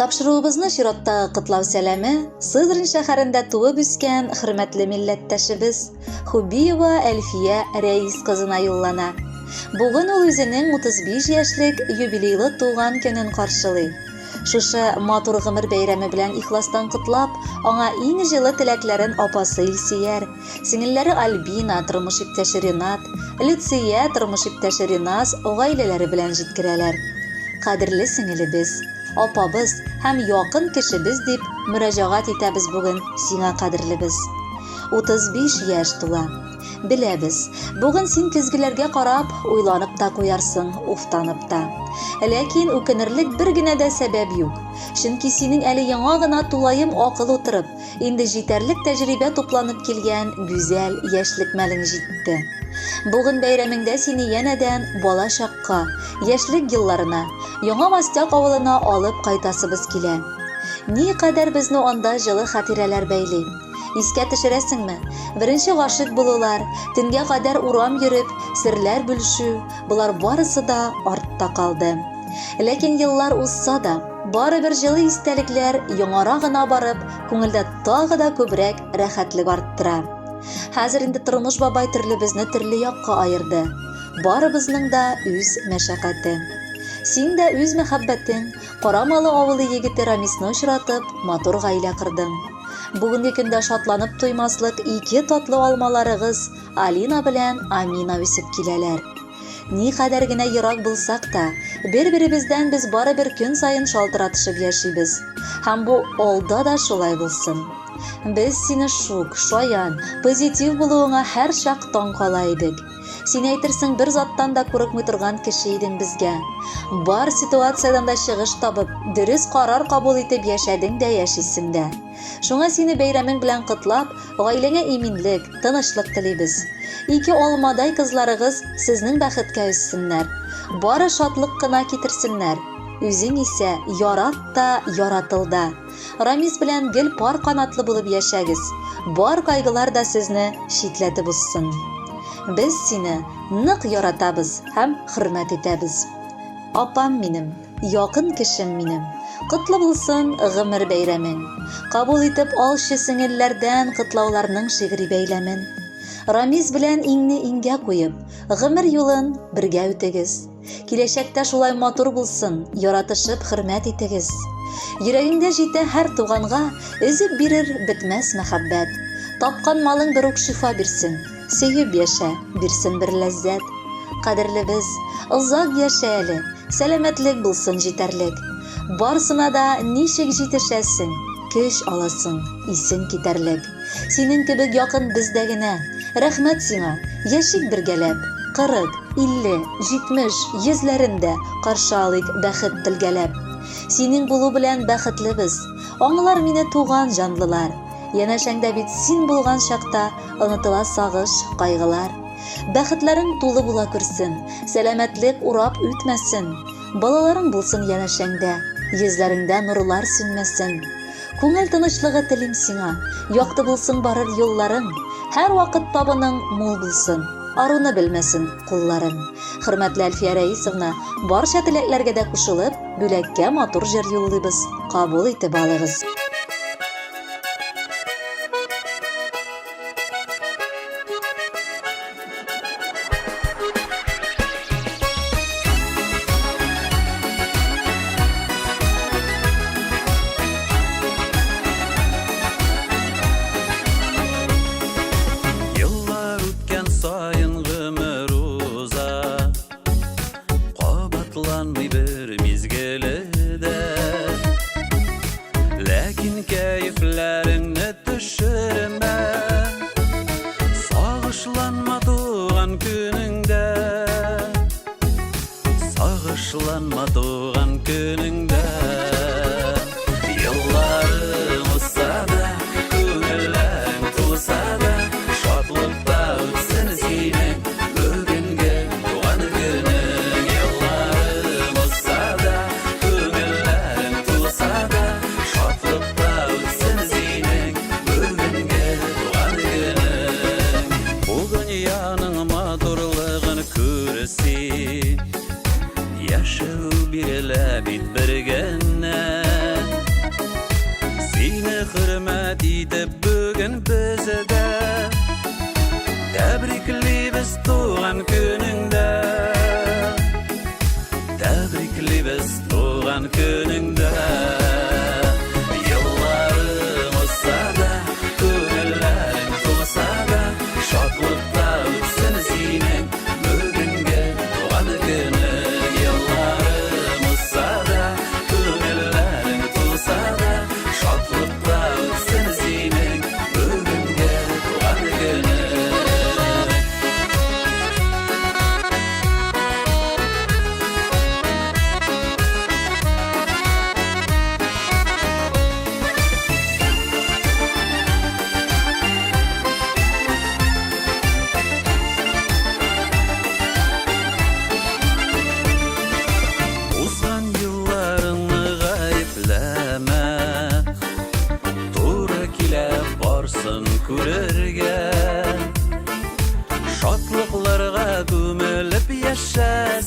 Тапшыруыбызны чиратта кытлау сәламе Сызрань шәһәрендә туып үскән хөрмәтле милләттәшебез Хубиева Әлфия Рәис кызына юллана. Бүген ул үзенең 35 яшьлек юбилейлы туган көнен каршылый. Шушы матур гомер бәйрәме белән ихластан кытлап, аңа иң җылы теләкләрен апасы Илсияр, сеңелләре Альбина, тормыш иптәше Ринат, Люция, тормыш иптәше Ринас гаиләләре белән җиткерәләр. Кадерле сеңелебез, апабыз һәм якын кешебез дип мөрәҗәгать итәбез бүген сиңа, кадерлебез. 35 яшь тула. Беләбез, бүген син көзгеләргә карап, уйланып та куярсың, уфтанып та. Ләкин үкенерлек бер генә дә сәбәп юк. Чөнки синең әле яңа гына тулаем акыл утырып, инде җитәрлек тәҗрибә тупланып килгән гүзәл яшьлек мәлең җитте. Бүген бәйрәмеңдә сине янәдән бала чакка, яшьлек елларына, яңа Мастяк авылына алып кайтасыбыз килә. Ни кадәр безне анда җылы хатирәләр бәйли. Искә төшерәсеңме? Беренче гашык булулар, төнгә кадәр урам йөреп, серләр бүлешү, булар барысы да артта калды. Ләкин еллар узса да, барыбер җылы истәлекләр яңара гына барып, күңелдә тагы да күбрәк рәхәтлек арттыра. Хәзер инде тормыш бабай төрлебезне төрле якка аерды. Барыбызның да үз мәшәкате. Син дә үз мәхәббәтең, Карамалы авылы егете Рамисны очратып, матур гаилә кордың. Бүгенге көндә шатланып туймаслык ике татлы алмаларыгыз Алина белән Амина үсеп киләләр. Ни кадәр генә ерак булсак та, бер-беребездән без барыбер көн саен шалтыратышып яшибез. Һәм бу алда да шулай булсын. Без сине шук, шаян, позитив булуыңа һәр чак таң кала идек. Син әйтерсең бер заттан да курыкмый торган кеше идең безгә. Бар ситуациядән да чыгыш табып, дөрес карар кабул итеп яшәдең дә яшисең дә. Шуңа сине бәйрәмең белән кытлап, гаиләңә иминлек, тынычлык телибез. Ике алмадай кызларыгыз сезнең бәхеткә үссеннәр. Бары шатлык кына китерсеннәр. Үзең исә ярат та, яратыл да. Рамис белән гел пар канатлы булып яшәгез. Бар кайгылар да сезне шитләтеп узсын. Без сине нык яратабыз һәм хөрмәт итәбез. Апам минем, якын кешем минем. Кытлы булсын гомер бәйрәмең. Кабул итеп алчы сеңелләрдән кытлауларның шигъри бәйләмен. Рамис белән иңне иңгә куеп, гомер юлын бергә үтегез. Киләчәктә шулай матур булсын, яратышып хөрмәт итегез. Йөрәгеңдә җитә һәр туганга өзеп бирер бетмәс мәхәббәт. Тапкан малың бер үк шифа бирсен, сөеп яшә, бирсен бер ләззәт. Кадерлебез, озак яшә әле, сәламәтлек булсын җитәрлек. Барсына да ничек җитешәсең, көч аласың, исең китәрлек. Синең кебек якын бездә генә. Рәхмәт сиңа, яшик бергәләп. 40, 50, 70, 100ләрендә каршы алыйк бәхет телгәләп. Синең булу белән бәхетлебез. Аңлар мине туган җанлылар. Янәшәңдә бит син булган чакта онытыла сагыш, кайгылар. Бәхетләрең тулы була күрсен, сәламәтлек урап үтмәсен. Балаларың булсын янәшәңдә, йөзләреңдә нурлар сүнмәсен. Күңел тынычлыгы телим сиңа, якты булсын барыр юлларың. Һәр вакыт табының мул булсын, аруны белмәсен кулларың. Хөрмәтле Әлфия Рәисовна, барча теләкләргә дә кушылып, бүләккә матур җыр юллыйбыз. Кабул итеп алыгыз. Кабатланмый бер мизгеледә, ләкин кәефләреңне төшермә. Сагышланма туган көнеңдә, сагышланма туган көнеңдә. Елларың узса да, күңелең тулса да, шатлыкта үтсен синең бүгенге туган көнең. Елларың узса да, күңелең тулса да, шатлыкта үтсен синең бүгенге туган көнең. Бу дөньяның матурлыгын күрсен, яшәү бирелә бит бер генә. hürmet etip bugün bizde Tebrikliybiz tuğan gününgde Tebrikliybiz tuğan gününgde Yıllarım olsa da Köngüllerin tulsa da Şatlıkta ötsün senin Bugünge tuğan gününg Yıllarım olsa da Köngüllerin tulsa da Şatlıkta ötsün senin Bugünge tuğan gününg Uzan yıllarını gayipleme To'g'ri kelib borsin ko'rarga Shotliqlarga ko'milib yasha